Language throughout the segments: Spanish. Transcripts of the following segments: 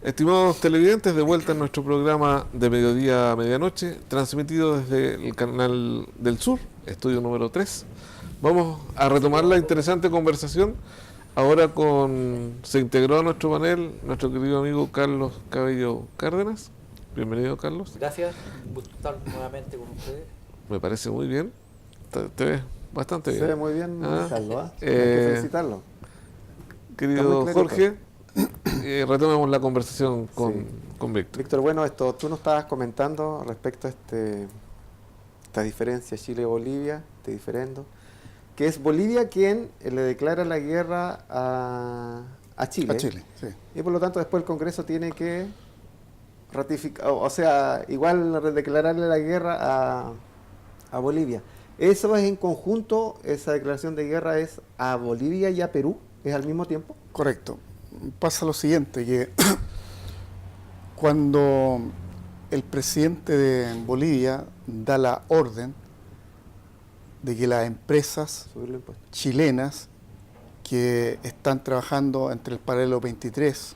Estimados televidentes, de vuelta en nuestro programa de mediodía a medianoche, transmitido desde el canal del Sur, estudio número 3. Vamos a retomar la interesante conversación. Ahora se integró a nuestro panel nuestro querido amigo Carlos Cabello Cárdenas. Bienvenido, Carlos. Gracias, un gusto estar nuevamente con ustedes. Me parece muy bien. Te ves bastante bien. Se ve muy bien, Carlos, ¿eh? Hay que felicitarlo. Querido Jorge, retomemos la conversación con Víctor. Víctor, bueno, tú nos estabas comentando respecto a esta diferencia Chile-Bolivia, este diferendo, que es Bolivia quien le declara la guerra a Chile. A Chile, sí. Y por lo tanto después el Congreso tiene que ratificar, o sea, igual declararle la guerra a Bolivia. ¿Eso es en conjunto, esa declaración de guerra es a Bolivia y a Perú? ¿Es al mismo tiempo? Correcto. Pasa lo siguiente, que cuando el presidente de Bolivia da la orden de que las empresas chilenas que están trabajando entre el paralelo 23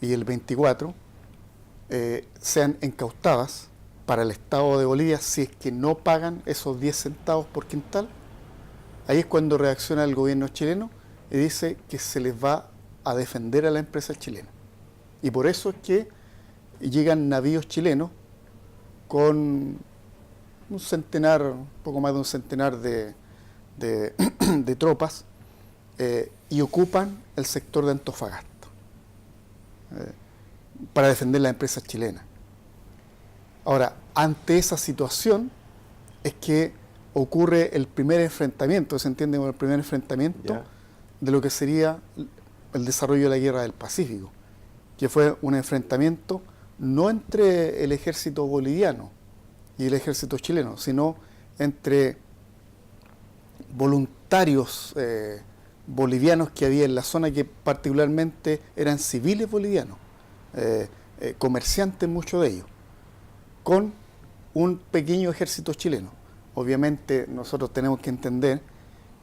y el 24 sean incautadas para el Estado de Bolivia si es que no pagan esos 10 centavos por quintal, ahí es cuando reacciona el gobierno chileno y dice que se les va a defender a la empresa chilena. Y por eso es que llegan navíos chilenos con un poco más de un centenar de tropas y ocupan el sector de Antofagasta para defender la empresa chilena. Ahora, ante esa situación es que ocurre el primer enfrentamiento, se entiende como el primer enfrentamiento de lo que sería el desarrollo de la Guerra del Pacífico, que fue un enfrentamiento no entre el ejército boliviano y el ejército chileno, sino entre voluntarios bolivianos que había en la zona, que particularmente eran civiles bolivianos, comerciantes muchos de ellos, con un pequeño ejército chileno. Obviamente nosotros tenemos que entender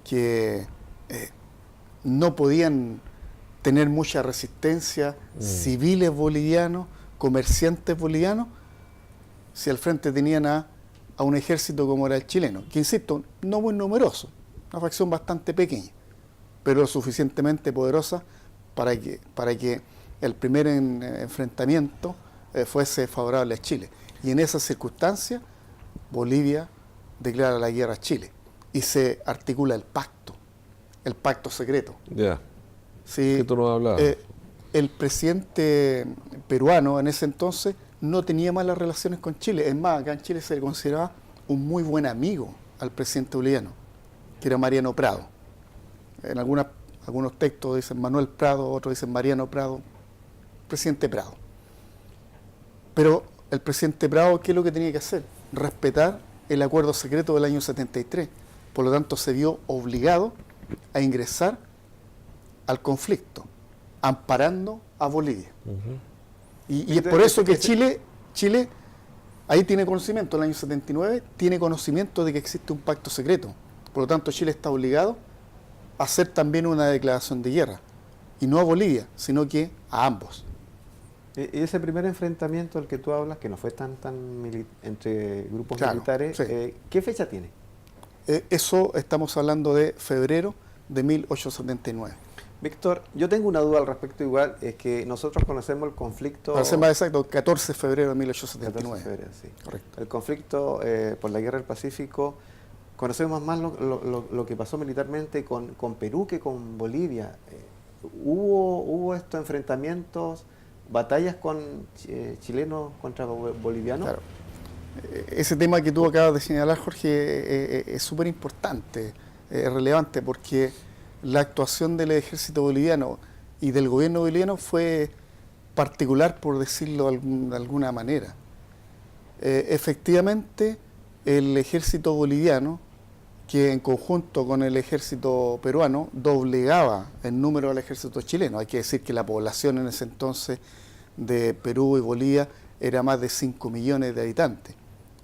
que no podían tener mucha resistencia civiles bolivianos, comerciantes bolivianos, si al frente tenían a un ejército como era el chileno, que insisto, no muy numeroso, una facción bastante pequeña, pero lo suficientemente poderosa para que el primer enfrentamiento fuese favorable a Chile. Y en esas circunstancias, Bolivia declara la guerra a Chile y se articula el pacto secreto. Ya. Sí, ¿Qué tú nos hablabas? El presidente peruano en ese entonces no tenía malas relaciones con Chile. Es más, acá en Chile se le consideraba un muy buen amigo al presidente boliviano, que era Mariano Prado. En algunos textos dicen Manuel Prado, otros dicen Mariano Prado, presidente Prado. Pero el presidente Prado, ¿qué es lo que tenía que hacer? Respetar el acuerdo secreto del año 73. Por lo tanto, se vio obligado a ingresar al conflicto, amparando a Bolivia. Y es por eso que Chile, ahí tiene conocimiento, en el año 79, tiene conocimiento de que existe un pacto secreto. Por lo tanto, Chile está obligado a hacer también una declaración de guerra. Y no a Bolivia, sino que a ambos. Y ese primer enfrentamiento del que tú hablas, que no fue tan entre grupos militares, sí. ¿Qué fecha tiene? Eso estamos hablando de febrero de 1879. Víctor, yo tengo una duda al respecto igual, es que nosotros conocemos el conflicto... Para ser más exacto, 14 de febrero de 1879. 14 de febrero, sí. Correcto. El conflicto por la Guerra del Pacífico, conocemos más lo que pasó militarmente con Perú que con Bolivia. ¿Hubo estos enfrentamientos, batallas con chilenos contra bolivianos? Claro. Ese tema que tú acabas de señalar, Jorge, es súper importante, es relevante, porque la actuación del ejército boliviano y del gobierno boliviano fue particular, por decirlo de alguna manera. Efectivamente, el ejército boliviano, que en conjunto con el ejército peruano doblegaba en número al ejército chileno. Hay que decir que la población en ese entonces de Perú y Bolivia era más de 5 millones de habitantes.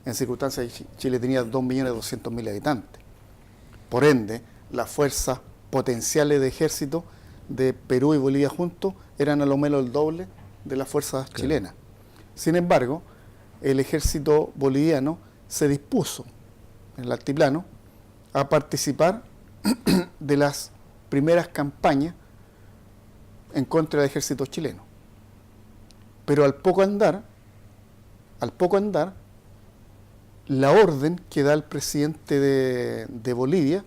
En circunstancias, Chile tenía 2.200.000 habitantes. Por ende, las fuerzas potenciales de ejército de Perú y Bolivia juntos eran a lo menos el doble de las fuerzas chilenas. Sin embargo, el ejército boliviano se dispuso en el altiplano a participar de las primeras campañas en contra del ejército chileno. Pero al poco andar, la orden que da el presidente de Bolivia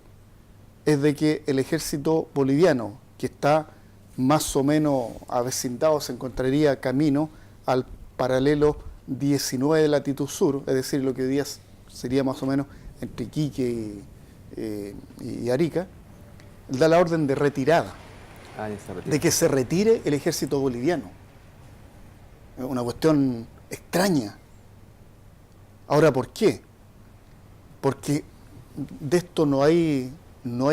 es de que el ejército boliviano, que está más o menos avecindado, se encontraría camino al paralelo 19 de latitud sur, es decir, lo que hoy día sería más o menos entre Iquique y Arica, da la orden de retirada, de que se retire el ejército boliviano. Es una cuestión extraña. Ahora, ¿por qué? Porque de esto no hay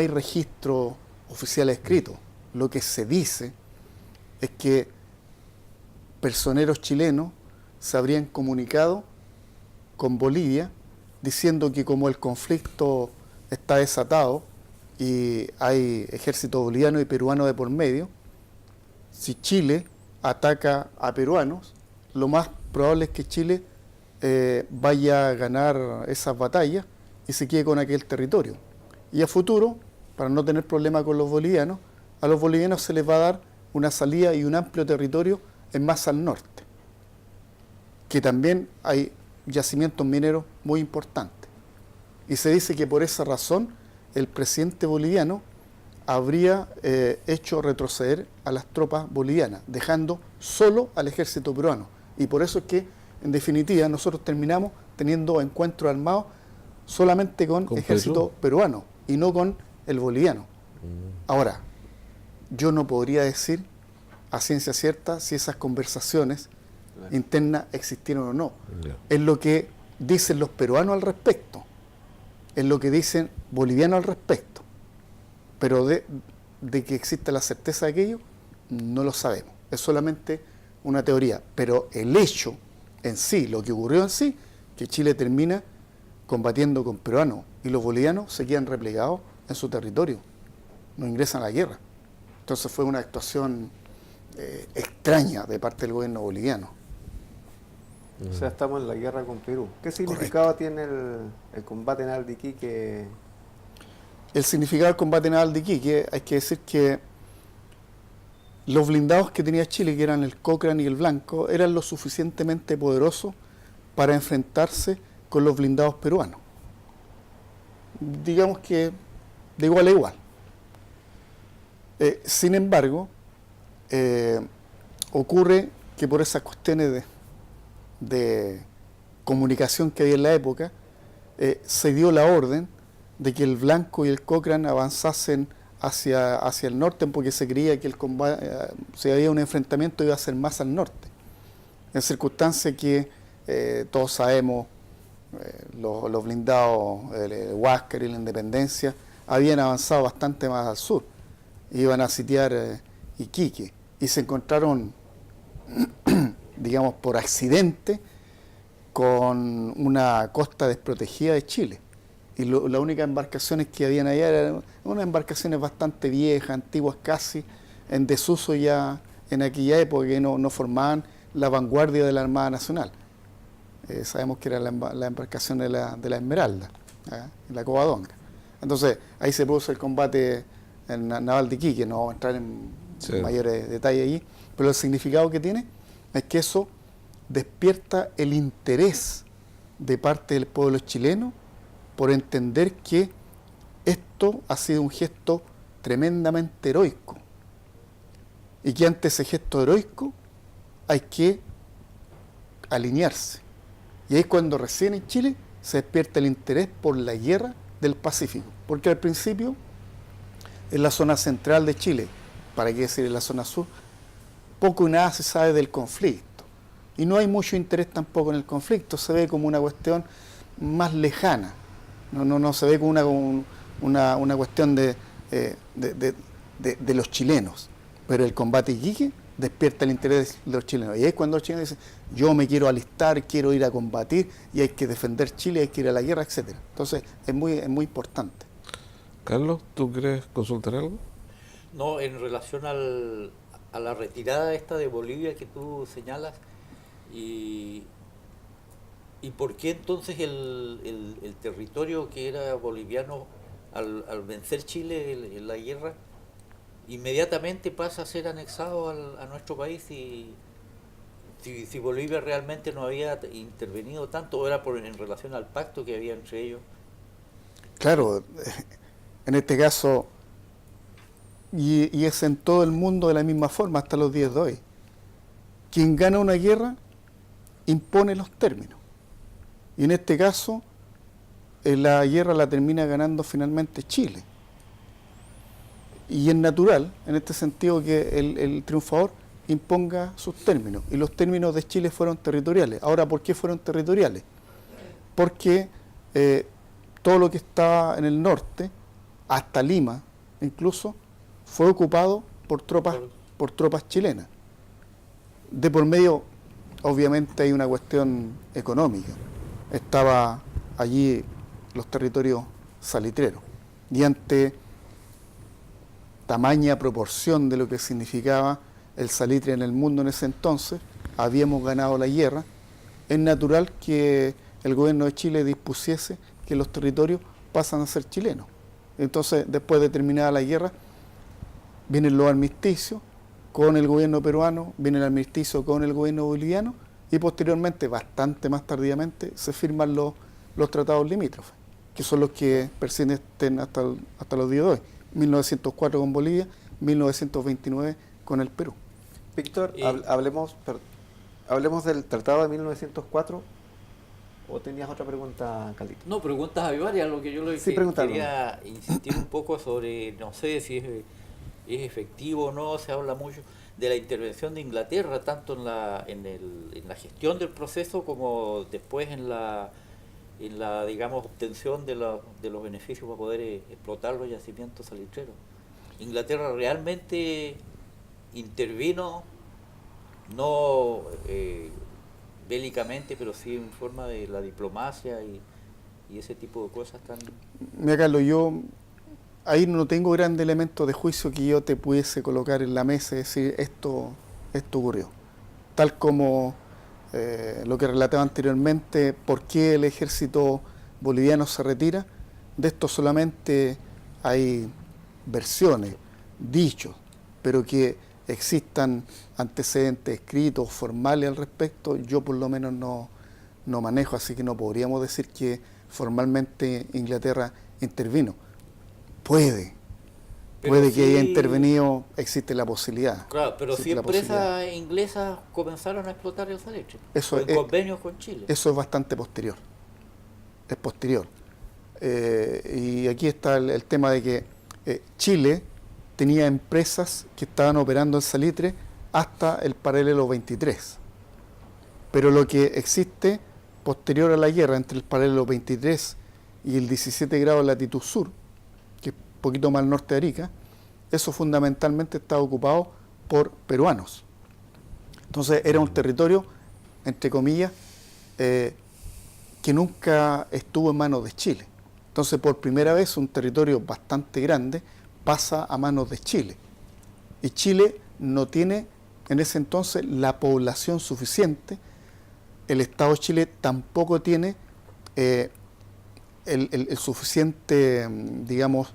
registro oficial escrito. Lo que se dice es que personeros chilenos se habrían comunicado con Bolivia diciendo que como el conflicto está desatado y hay ejército boliviano y peruano de por medio, si Chile ataca a peruanos, lo más probable es que Chile vaya a ganar esas batallas y se quede con aquel territorio. Y a futuro, para no tener problema con los bolivianos, a los bolivianos se les va a dar una salida y un amplio territorio más al norte, que también hay yacimientos mineros muy importantes. Y se dice que por esa razón el presidente boliviano habría hecho retroceder a las tropas bolivianas, dejando solo al ejército peruano. Y por eso es que, en definitiva, nosotros terminamos teniendo encuentros armados solamente con ejército peruano y no con el boliviano. Ahora, yo no podría decir a ciencia cierta si esas conversaciones internas existieron o no. Es lo que dicen los peruanos al respecto, es lo que dicen bolivianos al respecto, pero de que exista la certeza de aquello, no lo sabemos. Es solamente una teoría, pero el hecho en sí, lo que ocurrió en sí, que Chile termina combatiendo con peruanos y los bolivianos se quedan replegados en su territorio, no ingresan a la guerra. Entonces fue una actuación extraña de parte del gobierno boliviano. O sea, estamos en la guerra con Perú. ¿Qué significado tiene el combate naval de Iquique? El significado del combate naval de Iquique, hay que decir que los blindados que tenía Chile, que eran el Cochrane y el Blanco, eran lo suficientemente poderosos para enfrentarse con los blindados peruanos. Digamos que de igual a igual. Sin embargo, ocurre que por esas cuestiones de comunicación que había en la época, se dio la orden de que el Blanco y el Cochrane avanzasen hacia el norte, porque se creía que el combate, si había un enfrentamiento, iba a ser más al norte. En circunstancias que todos sabemos, los blindados, el Huáscar y la Independencia, habían avanzado bastante más al sur. Iban a sitiar Iquique y se encontraron, digamos, por accidente con una costa desprotegida de Chile. Y las únicas embarcaciones que habían allá eran unas embarcaciones bastante viejas, antiguas casi, en desuso ya en aquella época, que no formaban la vanguardia de la Armada Nacional. Sabemos que era la embarcación de la Esmeralda, en la Covadonga. Entonces, ahí se puso el combate en naval de Iquique, no vamos a entrar en mayores detalles allí, pero el significado que tiene es que eso despierta el interés de parte del pueblo chileno por entender que esto ha sido un gesto tremendamente heroico y que ante ese gesto heroico hay que alinearse. Y ahí es cuando recién en Chile se despierta el interés por la guerra del Pacífico, porque al principio en la zona central de Chile, para qué decir en la zona sur, poco y nada se sabe del conflicto. Y no hay mucho interés tampoco en el conflicto, se ve como una cuestión más lejana. No se ve como una cuestión de los chilenos. Pero el combate Iquique despierta el interés de los chilenos. Y ahí es cuando los chilenos dicen, yo me quiero alistar, quiero ir a combatir, y hay que defender Chile, hay que ir a la guerra, etc. Entonces es muy importante. Carlos, ¿tú quieres consultar algo? No, en relación a la retirada esta de Bolivia que tú señalas, y, y por qué entonces el territorio que era boliviano al vencer Chile en la guerra inmediatamente pasa a ser anexado a nuestro país, y si Bolivia realmente no había intervenido tanto, o era en relación al pacto que había entre ellos. Claro, en este caso, y es en todo el mundo de la misma forma hasta los días de hoy. Quien gana una guerra impone los términos. Y en este caso, la guerra la termina ganando finalmente Chile. Y es natural, en este sentido, que el triunfador imponga sus términos. Y los términos de Chile fueron territoriales. Ahora, ¿por qué fueron territoriales? Porque todo lo que estaba en el norte, hasta Lima incluso, fue ocupado por tropas chilenas. De por medio, obviamente, hay una cuestión económica. Estaba allí los territorios salitreros. Y ante tamaña proporción de lo que significaba el salitre en el mundo en ese entonces, habíamos ganado la guerra, es natural que el gobierno de Chile dispusiese que los territorios pasan a ser chilenos. Entonces, después de terminada la guerra, vienen los armisticios con el gobierno peruano, viene el armisticio con el gobierno boliviano, y posteriormente, bastante más tardíamente, se firman los tratados limítrofes, que son los que persisten hasta los días de hoy. 1904 con Bolivia, 1929 con el Perú. Víctor, hablemos del Tratado de 1904, ¿o tenías otra pregunta, Caldito? No, preguntas hay varias. Lo que yo quería insistir un poco sobre, no sé si es efectivo o no. Se habla mucho de la intervención de Inglaterra, tanto en la gestión del proceso como después en la digamos, obtención de los beneficios para poder explotar los yacimientos salitreros. Inglaterra realmente intervino, no bélicamente, pero sí en forma de la diplomacia y ese tipo de cosas tan... Mira, Carlos, yo ahí no tengo grandes elementos de juicio que yo te pudiese colocar en la mesa y decir esto ocurrió. Tal como lo que relataba anteriormente, por qué el ejército boliviano se retira, de esto solamente hay versiones, dichos, pero que existan antecedentes escritos, formales al respecto, yo por lo menos no manejo, así que no podríamos decir que formalmente Inglaterra intervino. Puede sí, que haya intervenido, existe la posibilidad. Claro, pero si empresas inglesas comenzaron a explotar el salitre, en convenios con Chile. Eso es bastante posterior. Es posterior. Y aquí está el tema de que Chile tenía empresas que estaban operando el salitre hasta el paralelo 23. Pero lo que existe posterior a la guerra, entre el paralelo 23 y el 17 grados de latitud sur, que es un poquito más al norte de Arica, eso fundamentalmente estaba ocupado por peruanos. Entonces era un territorio, entre comillas, que nunca estuvo en manos de Chile. Entonces, por primera vez, un territorio bastante grande pasa a manos de Chile. Y Chile no tiene en ese entonces la población suficiente. El Estado de Chile tampoco tiene el suficiente, digamos,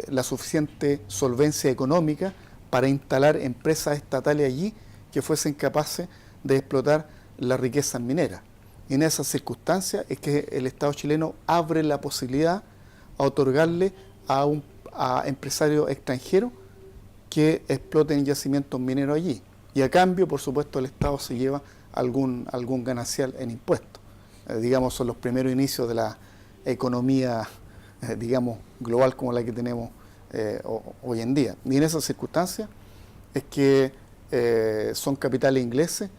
la suficiente solvencia económica para instalar empresas estatales allí que fuesen capaces de explotar las riquezas mineras. Y en esas circunstancias es que el Estado chileno abre la posibilidad a otorgarle a empresarios extranjeros que exploten yacimientos mineros allí. Y a cambio, por supuesto, el Estado se lleva algún ganancial en impuestos. Digamos, son los primeros inicios de la economía, digamos, global como la que tenemos hoy en día. Y en esas circunstancias es que son capitales ingleses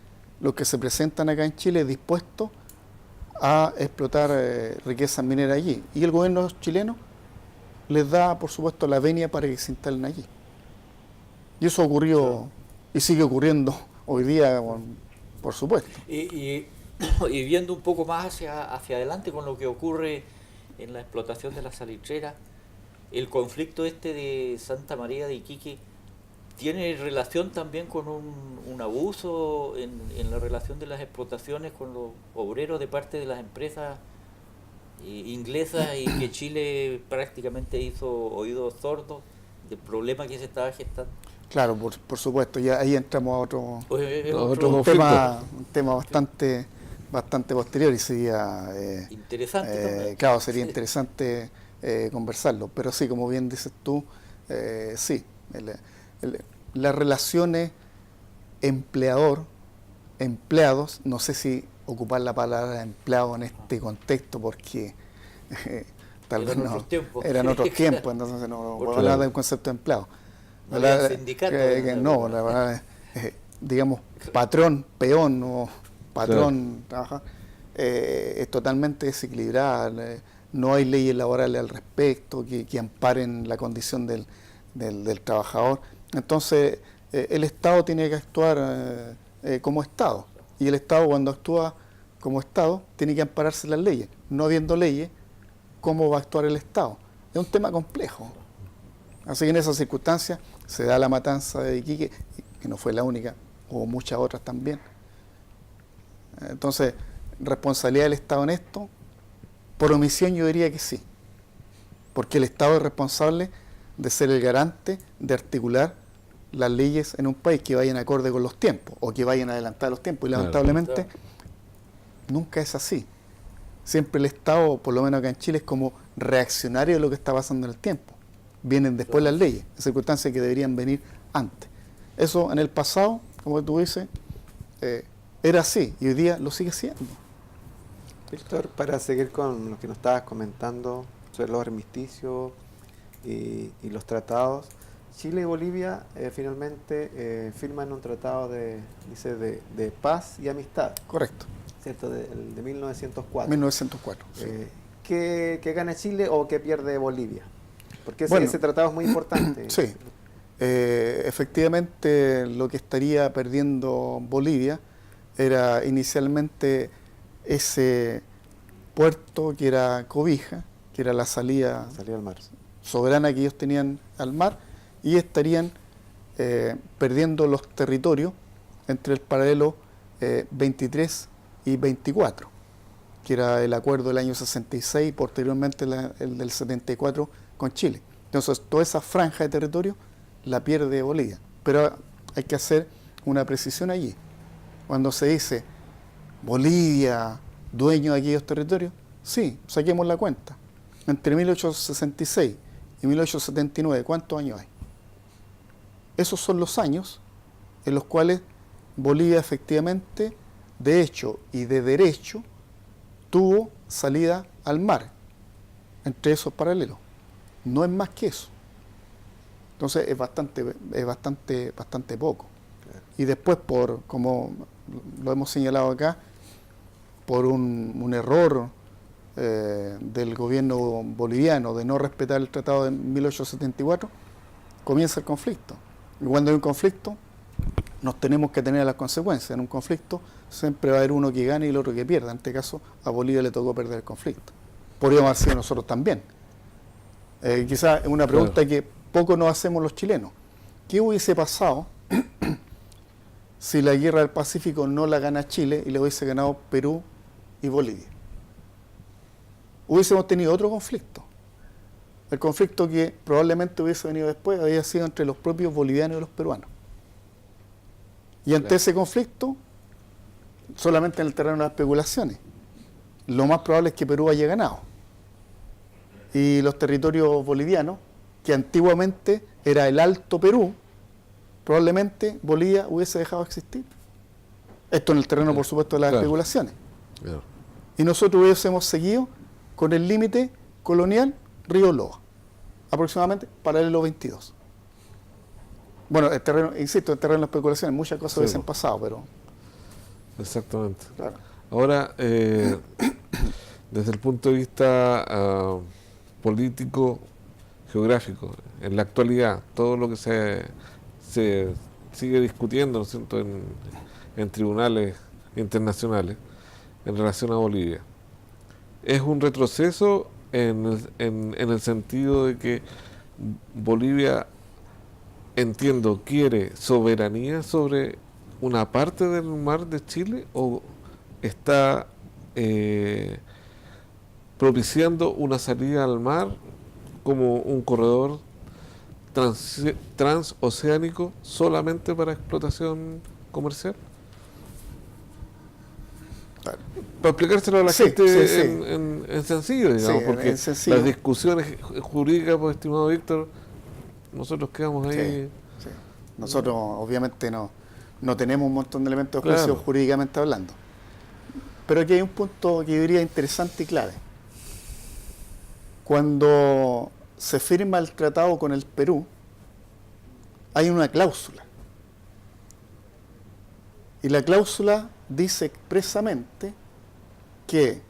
los que se presentan acá en Chile dispuestos a explotar riquezas mineras allí. Y el gobierno chileno les da, por supuesto, la venia para que se instalen allí. Y eso ocurrió y sigue ocurriendo hoy día, por supuesto. Y viendo un poco más hacia adelante con lo que ocurre en la explotación de la salitrera, el conflicto de Santa María de Iquique ¿Tiene relación también con un abuso en la relación de las explotaciones con los obreros de parte de las empresas inglesas y que Chile prácticamente hizo oídos sordos del problema que se estaba gestando? Claro, por supuesto, ya ahí entramos a otro tema bastante posterior y sería interesante también. Claro, sería interesante conversarlo, pero sí, como bien dices tú, sí, las relaciones empleador-empleados, no sé si ocupar la palabra empleado en este contexto porque tal vez no, eran otros tiempos, entonces no voy a hablar de un concepto de empleado. No había sindicato. No, la verdad digamos, patrón, peón o patrón, trabaja, es totalmente desequilibrada, no hay leyes laborales al respecto que amparen la condición del trabajador. Entonces, el Estado tiene que actuar como Estado, y el Estado, cuando actúa como Estado, tiene que ampararse en las leyes. No habiendo leyes, ¿cómo va a actuar el Estado? Es un tema complejo. Así que en esas circunstancias se da la matanza de Iquique, que no fue la única, hubo muchas otras también. Entonces, ¿responsabilidad del Estado en esto? Por omisión yo diría que sí, porque el Estado es responsable de ser el garante de articular las leyes en un país que vayan acorde con los tiempos o que vayan adelantados los tiempos, y lamentablemente nunca es así. Siempre el Estado, por lo menos acá en Chile, es como reaccionario de lo que está pasando en el tiempo. Vienen después las leyes, circunstancias que deberían venir antes. Eso en el pasado, como tú dices, era así y hoy día lo sigue siendo. Víctor, para seguir con lo que nos estabas comentando sobre los armisticios y los tratados, Chile y Bolivia finalmente firman un tratado de paz y amistad. Correcto. ¿Cierto? De 1904. 1904. Sí. ¿Qué gana Chile o qué pierde Bolivia? Porque ese tratado es muy importante. Sí. Efectivamente, lo que estaría perdiendo Bolivia era inicialmente ese puerto que era Cobija, que era la salida al mar soberana que ellos tenían al mar, y estarían perdiendo los territorios entre el paralelo 23 y 24, que era el acuerdo del año 66 y posteriormente el del 74 con Chile. Entonces, toda esa franja de territorio la pierde Bolivia. Pero hay que hacer una precisión allí. Cuando se dice Bolivia, dueño de aquellos territorios, sí, saquemos la cuenta. Entre 1866 y 1879, ¿cuántos años hay? Esos son los años en los cuales Bolivia efectivamente, de hecho y de derecho, tuvo salida al mar, entre esos paralelos. No es más que eso. Entonces es bastante poco. Y después, como lo hemos señalado acá, por un error del gobierno boliviano de no respetar el tratado de 1874, comienza el conflicto. Y cuando hay un conflicto, nos tenemos que tener las consecuencias. En un conflicto siempre va a haber uno que gane y el otro que pierda. En este caso, a Bolivia le tocó perder el conflicto. Podríamos haber sido nosotros también. Quizás es una pregunta que poco nos hacemos los chilenos. ¿Qué hubiese pasado si la guerra del Pacífico no la gana Chile y le hubiese ganado Perú y Bolivia? Hubiésemos tenido otro conflicto. El conflicto que probablemente hubiese venido después había sido entre los propios bolivianos y los peruanos. Y ante ese conflicto, solamente en el terreno de las especulaciones, lo más probable es que Perú haya ganado. Y los territorios bolivianos, que antiguamente era el Alto Perú, probablemente Bolivia hubiese dejado de existir. Esto en el terreno, por supuesto, de las especulaciones. Y nosotros hubiésemos seguido con el límite colonial Río Loa, aproximadamente paralelo 22. Bueno, el terreno, insisto, el terreno de las especulaciones, muchas cosas hubiesen pasado, pero... Exactamente. Claro. Ahora, desde el punto de vista político, geográfico, en la actualidad, todo lo que se sigue discutiendo, ¿no es cierto?, en tribunales internacionales en relación a Bolivia, es un retroceso en el sentido de que Bolivia entiendo, quiere soberanía sobre una parte del mar de Chile o está propiciando una salida al mar como un corredor transoceánico solamente para explotación comercial? Claro. Para explicárselo a la Sí, gente sí, sí. en sencillo, digamos, Sí, porque en sencillo. las discusiones jurídicas, pues, estimado Víctor, nosotros quedamos ahí. Sí, sí. Nosotros obviamente no tenemos un montón de elementos de Claro. juicio jurídicamente hablando. Pero aquí hay un punto que yo diría interesante y clave. Cuando se firma el tratado con el Perú, hay una cláusula. Y la cláusula dice expresamente que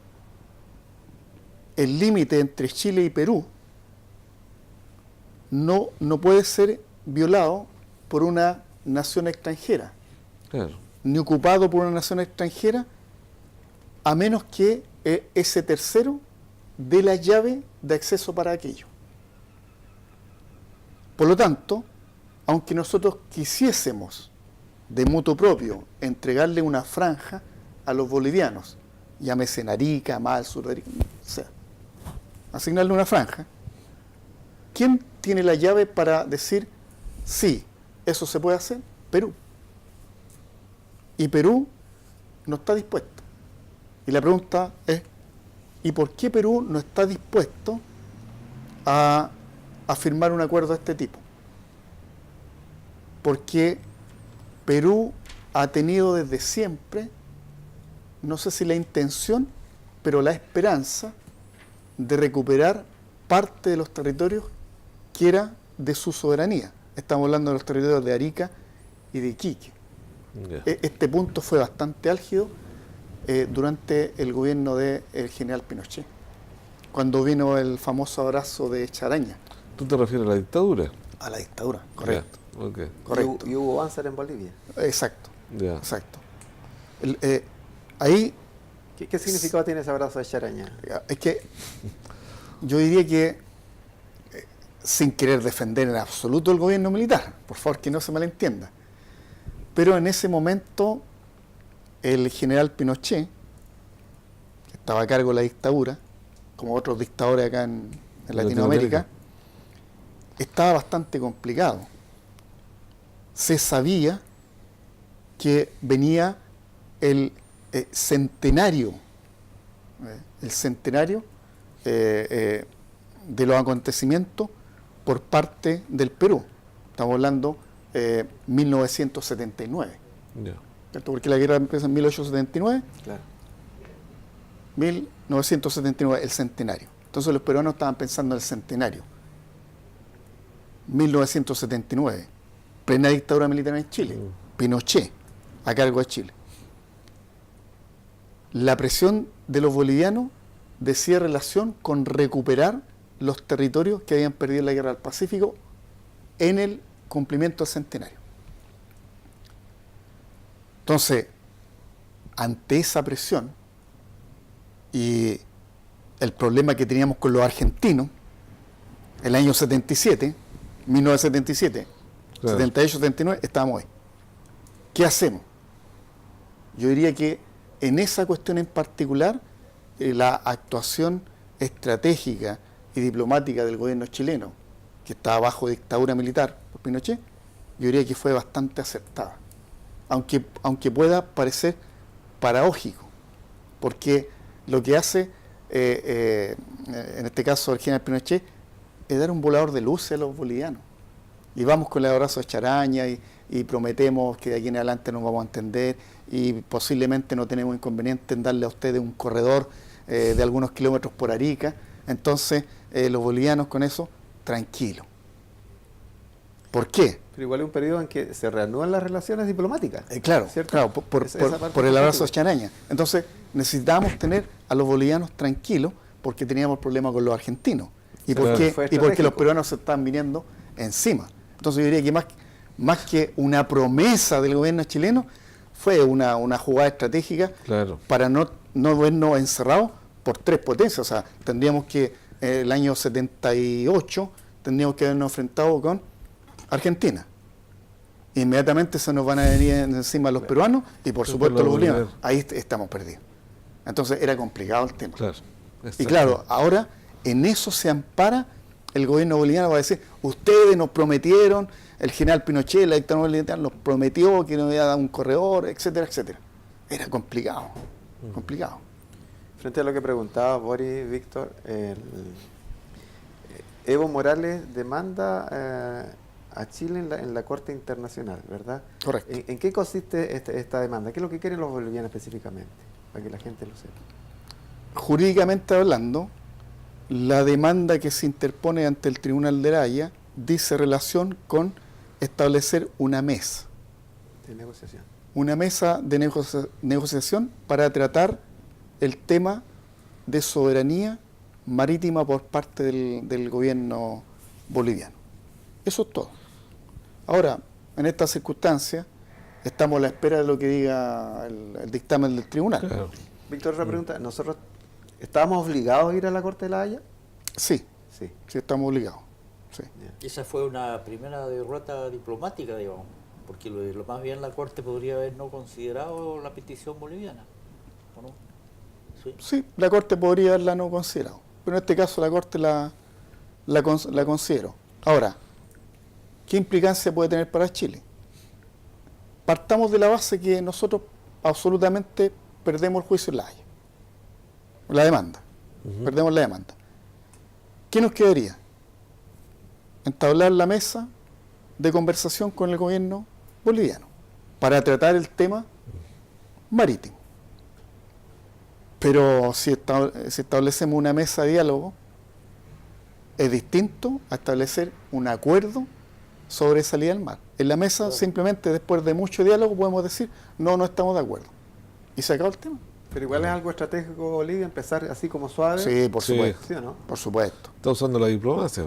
el límite entre Chile y Perú no puede ser violado por una nación extranjera, Claro. ni ocupado por una nación extranjera, a menos que ese tercero dé la llave de acceso para aquello. Por lo tanto, aunque nosotros quisiésemos de motu propio entregarle una franja a los bolivianos, llámese en Arica, más al sur de Arica, o sea, asignarle una franja, ¿quién tiene la llave para decir sí, eso se puede hacer? Perú. Y Perú no está dispuesto. Y la pregunta es, ¿y por qué Perú no está dispuesto a firmar un acuerdo de este tipo? Porque Perú ha tenido desde siempre, no sé si la intención, pero la esperanza de recuperar parte de los territorios que era de su soberanía. Estamos hablando de los territorios de Arica y de Iquique. Ya. Este punto fue bastante álgido durante el gobierno del general Pinochet, cuando vino el famoso abrazo de Charaña. ¿Tú te refieres a la dictadura? A la dictadura, correcto. Ya, ok. Correcto. Y hubo Banzer en Bolivia. Exacto, Ya. exacto. Ahí ¿Qué significado tiene ese abrazo de Charaña? es que yo diría que, sin querer defender en absoluto el gobierno militar, por favor que no se malentienda, pero en ese momento el general Pinochet, que estaba a cargo de la dictadura, como otros dictadores acá en Latinoamérica, estaba bastante complicado. Se sabía que venía el centenario de los acontecimientos por parte del Perú. Estamos hablando 1979. Ya. ¿Cierto? Porque la guerra empieza en 1879. Claro. 1979, el centenario. Entonces los peruanos estaban pensando en el centenario. 1979, plena dictadura militar en Chile. Pinochet, a cargo de Chile. La presión de los bolivianos decía relación con recuperar los territorios que habían perdido en la guerra del Pacífico en el cumplimiento del centenario. Entonces, ante esa presión y el problema que teníamos con los argentinos, el año 77, 1977, Claro. 78, 79, estábamos ahí. ¿Qué hacemos? Yo diría que en esa cuestión en particular, la actuación estratégica y diplomática del gobierno chileno, que estaba bajo dictadura militar por Pinochet, yo diría que fue bastante acertada. Aunque pueda parecer paradójico, porque lo que hace, en este caso el general Pinochet, es dar un volador de luces a los bolivianos. Y vamos con el abrazo de Charaña y prometemos que de aquí en adelante nos vamos a entender y posiblemente no tenemos inconveniente en darle a ustedes un corredor de algunos kilómetros por Arica. Entonces, los bolivianos con eso, tranquilos. ¿Por qué? Pero igual es un periodo en que se reanudan las relaciones diplomáticas. Claro, ¿cierto? claro, por el abrazo de Charaña. Entonces, necesitábamos tener a los bolivianos tranquilos porque teníamos problemas con los argentinos. Y Claro. porque Fue los estratégico. peruanos se estaban viniendo encima. Entonces yo diría que más que una promesa del gobierno chileno, fue una jugada estratégica Claro. para no vernos encerrados por tres potencias. O sea, tendríamos que, el año 78, tendríamos que habernos enfrentado con Argentina, inmediatamente se nos van a venir encima los peruanos y por supuesto los bolivianos. Ahí estamos perdidos. Entonces era complicado el tema. Claro, y claro, ahora en eso se ampara el gobierno boliviano para decir, ustedes nos prometieron, el general Pinochet, la dictadura militar, nos prometió que nos iba a dar un corredor, etcétera, etcétera. Era complicado, complicado. Frente a lo que preguntaba Boris, Víctor, Evo Morales demanda a Chile en la Corte Internacional, ¿verdad? Correcto. ¿En qué consiste esta demanda? ¿Qué es lo que quieren los bolivianos específicamente? Para que la gente lo sepa. Jurídicamente hablando, la demanda que se interpone ante el Tribunal de La Haya dice relación con establecer una mesa. De negociación. Una mesa de negociación para tratar el tema de soberanía marítima por parte del gobierno boliviano. Eso es todo. Ahora, en estas circunstancias, estamos a la espera de lo que diga el dictamen del tribunal. Claro. Víctor, otra pregunta. ¿Nosotros estábamos obligados a ir a la Corte de La Haya? Sí, Sí. sí estamos obligados. Sí. Esa fue una primera derrota diplomática, digamos, porque lo más bien la Corte podría haber no considerado la petición boliviana, ¿o no? Sí. Sí, la Corte podría haberla no considerado, pero en este caso la Corte la consideró. Ahora, ¿qué implicancia puede tener para Chile? Partamos de la base que nosotros absolutamente perdemos el juicio en La Haya, la demanda, perdemos la demanda. ¿Qué nos quedaría? Entablar la mesa de conversación con el gobierno boliviano para tratar el tema marítimo. Pero si establecemos una mesa de diálogo, es distinto a establecer un acuerdo sobre salida al mar. En la mesa, simplemente después de mucho diálogo, podemos decir, no estamos de acuerdo. Y se acabó el tema. Pero igual es algo estratégico Bolivia, empezar así como suave. Sí, por supuesto. ¿Sí o no? Por supuesto. Está usando la diplomacia.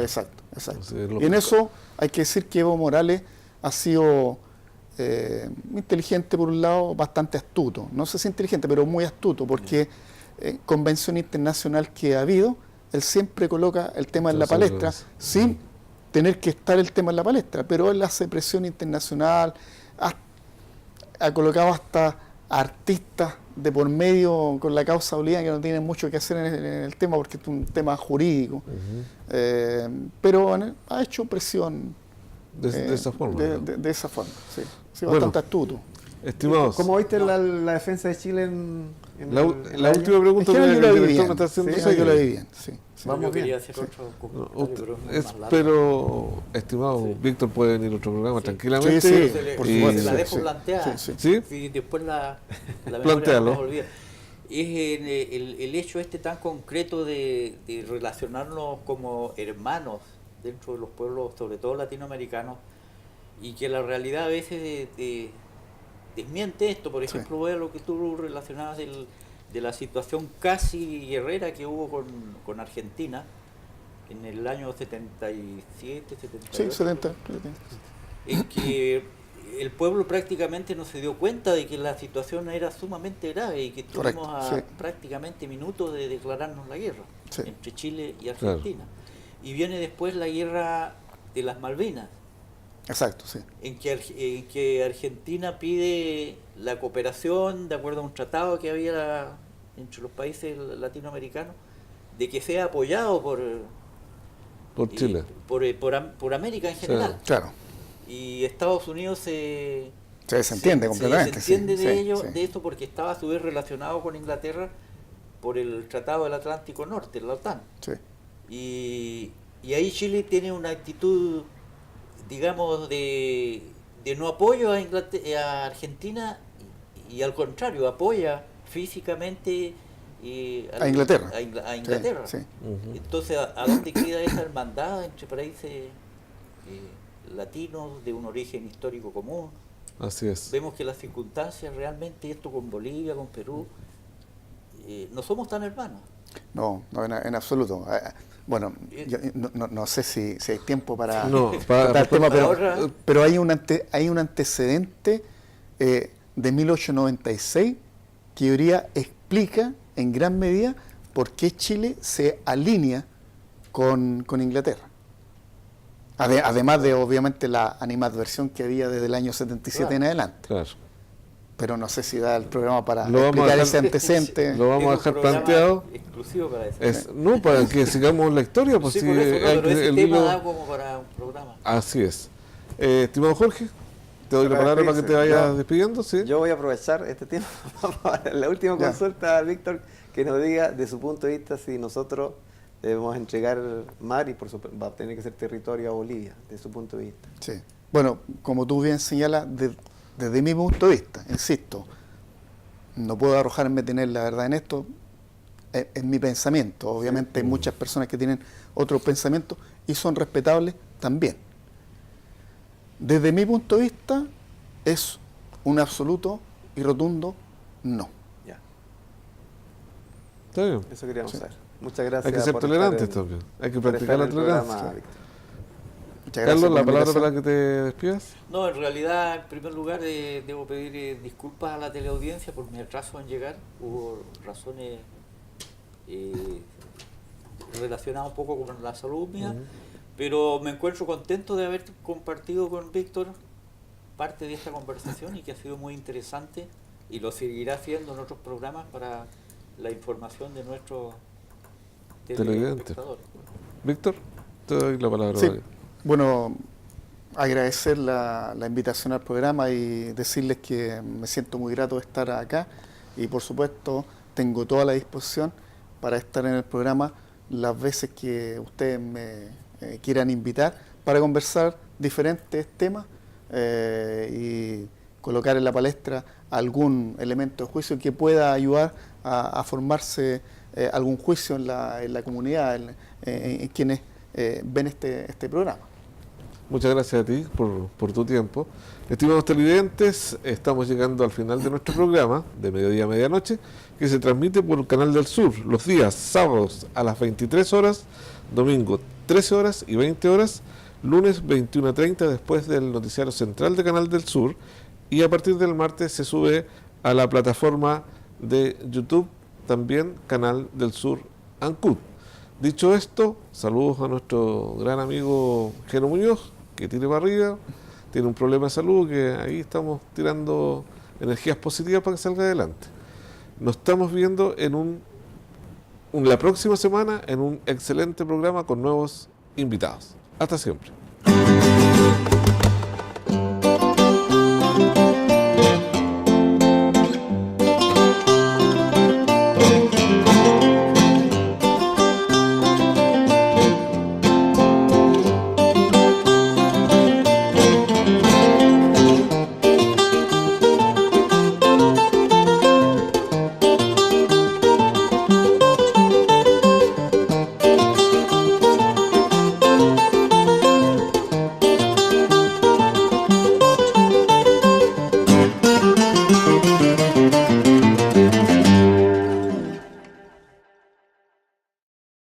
Exacto, exacto. Entonces, Y en eso hay que decir que Evo Morales ha sido inteligente por un lado, bastante astuto. No sé si inteligente, pero muy astuto, porque convención internacional que ha habido, él siempre coloca el tema en la palestra, sin tener que estar el tema en la palestra, pero él hace presión internacional, ha colocado hasta artistas de por medio con la causa boliviana que no tienen mucho que hacer en el tema porque es un tema jurídico, pero ha hecho presión de esa forma. De esa forma, sí. Sí, Bueno, bastante astuto. Estimados, ¿Cómo viste la defensa de Chile en la última pregunta Es que que yo la el vi director bien. me está haciendo. Sí, sí. yo la vi bien, sí. Vamos Yo bien. quería hacer Sí. otro No, comentario, pero es más largo. pero, estimado Víctor, puede venir a otro programa tranquilamente. Sí, Se le- por Y- supuesto. se la dejo sí, planteada. sí, ¿Sí? Y después la memoria Plantéalo. no nos olvida. Es el hecho tan concreto de relacionarnos como hermanos dentro de los pueblos, sobre todo latinoamericanos, y que la realidad a veces desmiente esto. Por ejemplo, voy a lo que tú relacionabas de la situación casi guerrera que hubo con Argentina en el año 77, 78. Sí, 70. En que el pueblo prácticamente no se dio cuenta de que la situación era sumamente grave y que estuvimos Correcto, sí. prácticamente minutos de declararnos la guerra Sí. entre Chile y Argentina. Y viene después la guerra de las Malvinas, Exacto, sí. en que Argentina pide la cooperación de acuerdo a un tratado que había entre los países latinoamericanos, de que sea apoyado por Chile. por América en general. Claro. Y Estados Unidos se desentiende completamente. Se desentiende sí, de sí, ello, sí. de esto, porque estaba a su vez relacionado con Inglaterra por el Tratado del Atlántico Norte, la OTAN. Sí. Y ahí Chile tiene una actitud, digamos, de no apoyo a Argentina y al contrario, apoya físicamente A Inglaterra. a Inglaterra. Sí, sí. Entonces, ¿a dónde queda esa hermandad entre países latinos de un origen histórico común? Así es. Vemos que las circunstancias realmente, esto con Bolivia, con Perú, no somos tan hermanos. No, en absoluto. Bueno, yo no sé si hay tiempo para No, tratar el tema, ahora- pero hay un antecedente de 1896 que hoy día explica en gran medida por qué Chile se alinea con Inglaterra. Además de, obviamente, la animadversión que había desde el año 77 en adelante. Claro. Pero no sé si da el programa para Lo explicar ese antecedente. Lo vamos a dejar planteado. Exclusivo para eso. No, para que sigamos la historia. Pues sí, si por eso, pero ese el tema hilo- da como para un programa. Así es. Estimado Jorge, te doy la palabra para que te vayas despidiendo. ¿Sí? Yo voy a aprovechar este tiempo para la última Ya. consulta a Víctor, que nos diga de su punto de vista si nosotros debemos entregar mar y por supuesto va a tener que ser territorio a Bolivia, de su punto de vista. Sí. Bueno, como tú bien señalas, desde mi punto de vista, insisto, no puedo arrojarme a tener la verdad en esto, es mi pensamiento. Obviamente hay muchas personas que tienen otros pensamientos y son respetables también. Desde mi punto de vista es un absoluto y rotundo no. Ya, Está bien. eso queríamos Sí. saber. Muchas gracias. Hay que ser por tolerantes estar también. Hay que por practicar la estar en el programa, tolerancia. Víctor. Muchas gracias Carlos, por la palabra invitación. para que te despidas. No, en realidad, en primer lugar, debo pedir disculpas a la teleaudiencia por mi atraso en llegar. Hubo razones relacionadas un poco con la salud mía, pero me encuentro contento de haber compartido con Víctor parte de esta conversación y que ha sido muy interesante y lo seguirá haciendo en otros programas para la información de nuestros telespectadores. Víctor, te doy la palabra. Sí, para que- bueno, agradecer la invitación al programa y decirles que me siento muy grato de estar acá y por supuesto tengo toda la disposición para estar en el programa las veces que ustedes me quieran invitar para conversar diferentes temas y colocar en la palestra algún elemento de juicio que pueda ayudar a formarse algún juicio en la comunidad, en quienes ven este programa. Muchas gracias a ti por tu tiempo. Estimados televidentes, estamos llegando al final de nuestro programa de Mediodía a Medianoche, que se transmite por el Canal del Sur los días sábados a las 23 horas, domingo 13 horas y 20 horas, lunes 21:30 después del noticiario central de Canal del Sur, y a partir del martes se sube a la plataforma de YouTube, también Canal del Sur Ancud. Dicho esto, saludos a nuestro gran amigo Geno Muñoz, que tiene barriga, tiene un problema de salud, que ahí estamos tirando energías positivas para que salga adelante. Nos estamos viendo en la próxima semana en un excelente programa con nuevos invitados. Hasta siempre.